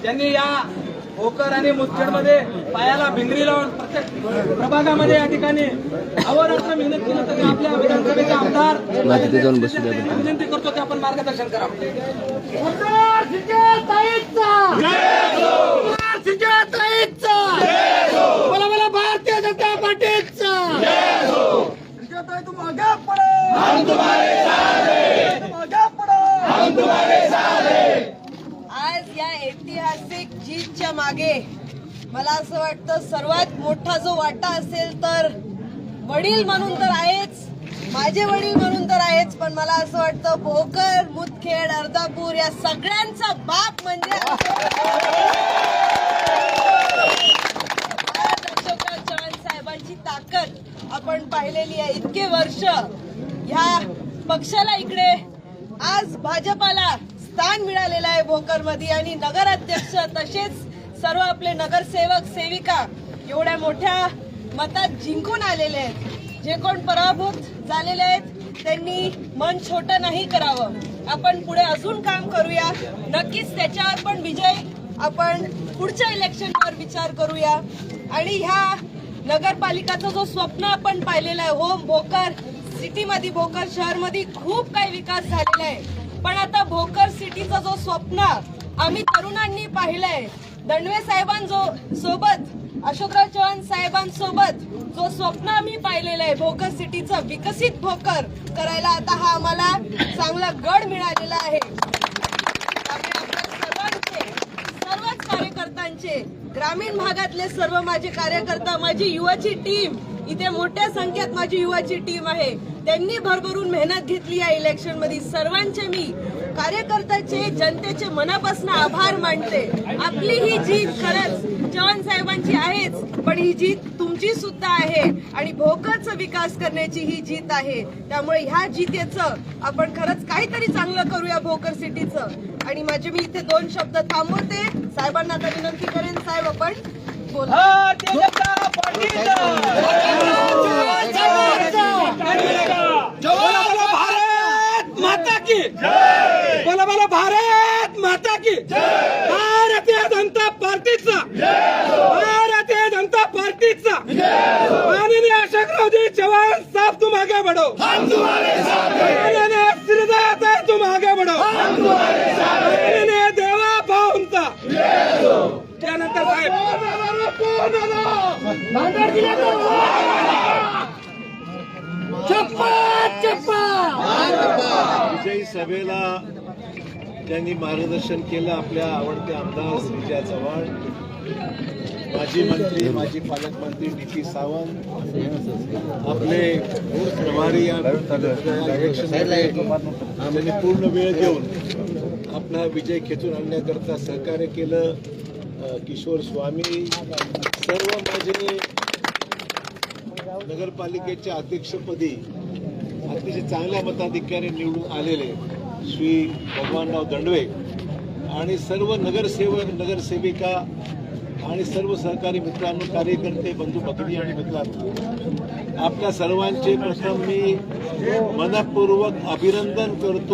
त्यांनी या भोकर आणि मुदखेडमध्ये पायाला भिंगरी लावून प्रत्येक प्रभागामध्ये या ठिकाणी अहोरात्र मेहनत केली. तरी आपल्या विधानसभेचे आमदार विनंती करतो की आपण मार्गदर्शन करावं. मला भारतीय जनता पार्टीचा तुम आगे पढ़ो, हम तुम्हारे साथ हैं, तुम आगे पढ़ो, हम तुम्हारे साथ हैं. आज या ऐतिहासिक जीतच्या मागे मला असं वाटतं सर्वात मोठा जो वाटा असेल तर वडील म्हणून तर आहेच, माझे वडील म्हणून तर आहेच, पण मला असं वाटतं भोकर, मुदखेड, अर्धापूर या सगळ्यांचा बाप म्हणजे अशोकराव चव्हाण साहेबांची ताकद आपण पाहिलेली आहे. इतके वर्ष ह्या पक्षाला इकडे आज भाजपाला स्थान मिळालेलं आहे भोकरमध्ये आणि नगराध्यक्ष तसेच सर्व आपले नगरसेवक सेविका एवढ्या मोठ्या मतात जिंकून आलेले आहेत. जे कोण पराभूत झालेले आहेत त्यांनी मन छोटं नाही करावं. आपण पुढे अजून काम करूया. नक्कीच त्याच्यावर पण विजय आपण पुढच्या इलेक्शनवर विचार करूया. आणि ह्या नगरपालिकाचं जो स्वप्न आपण पाहिलेलं आहे, होम भोकर सिटीमध्ये, भोकर शहरमध्ये खूप काही विकास झालेला आहे, पण आता भोकर सिटीचं जो स्वप्न आम्ही तरुणांनी पाहिलंय, दंडवे साहेबांसोबत, अशोकराव चव्हाण साहेबांसोबत जो स्वप्न आम्ही पाहिलेलं आहे भोकर सिटीचं विकसित भोकर करायला, आता हा आम्हाला चांगला गड मिळालेला आहे. सर्वच कार्यकर्त्यांचे, ग्रामीण भागातले सर्व माझे कार्यकर्ता, माझी युवाची टीम, इथे मोठ्या संख्येत माझी युवाची टीम आहे, त्यांनी भरभरून मेहनत घेतली या इलेक्शन मध्ये. सर्वांचे मी कार्यकर्त्याचे, जनतेचे मनापासून आभार मानते. आपली ही जीत खरंच चव्हाण साहेबांची आहेच, पण ही जीत तुमची सुद्धा आहे आणि भोकरचा विकास करण्याची ही जीत आहे. त्यामुळे ह्या जीतेचं आपण खरंच काहीतरी चांगलं करूया भोकर सिटीचं. आणि माझे मी इथे दोन शब्द थांबवते. साहेबांना आता विनंती करेन, साहेब आपण बोला. भारत माता की जय, बोला बोला भारत माता की जय, भारतीय जनता पार्टीचा, भारतीय जनता पार्टीचा माननीय अशोकरावजी चव्हाण साहब, तुम आगे बढ़ो, हम तुम्हारे साथ हैं. माननीय श्रीदास, तुम आगे बढ़ो, हम तुम्हारे साथ हैं. माननीय देवा भाऊंचा. त्यानंतर साहेब विजयी सभेला त्यांनी मार्गदर्शन केलं आपल्या आवडते आमदार श्रीजा चव्हाण, माजी मंत्री, माजी पालकमंत्री डी.पी. सावंत, आपले प्रभारी त्यांनी पूर्ण वेळ देऊन आपला विजय खेचून आणण्याकरता सहकार्य केलं. किशोर स्वामी, सर्व माझे नगरपालिकेच्या अध्यक्षपदी अतिशय चांगल्या मताधिक्याने निवडून आलेले श्री भगवानराव दंडवे आणि सर्व नगरसेवक, नगरसेविका आणि सर्व सहकारी मित्रांनो, कार्यकर्ते, बंधू भगिनी आणि मित्रांनो, आपल्या सर्वांचे प्रथम मी मनपूर्वक अभिनंदन करतो.